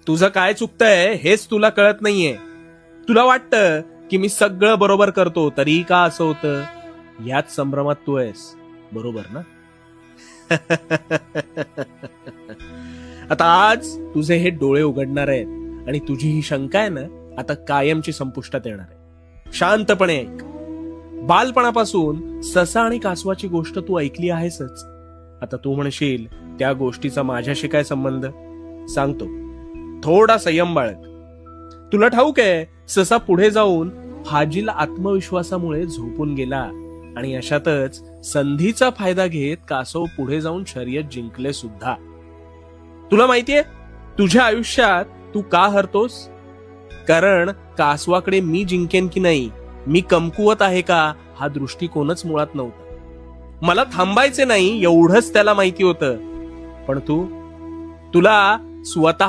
तुझं काय चुकतंय हेच तुला कळत नाहीये. तुला वाटतं की मी सगळं बरोबर करतो तरी का असं होतं. याच संभ्रमात तू आहेस, बरोबर ना? आता आज तुझे हे डोळे उघडणार आहेत आणि तुझी ही शंका आहे ना, आता कायमची संपुष्टात येणार आहे. शांतपणे ऐक. बालपणापासून ससा आणि कासवाची गोष्ट तू ऐकली आहेसच. आता तू म्हणशील त्या गोष्टीचा माझ्याशी काय संबंध. सांगतो, थोडा संयम बाळग. तुला ठाऊक आहे, ससा पुढे जाऊन फाजील आत्मविश्वासामुळे झोपून गेला आणि अशातच संधीचा फायदा घेत कासव पुढे जाऊन शर्यत जिंकले सुद्धा. तुला माहितीये तुझ्या आयुष्यात तू का हरतोस? कारण कासवाकडे मी जिंकेन की नाही, मी कमकुवत आहे का, हा दृष्टिकोनच मुळात नव्हता. मला थांबायचे नाही एवढंच त्याला माहिती होतं. पण तुला स्वतः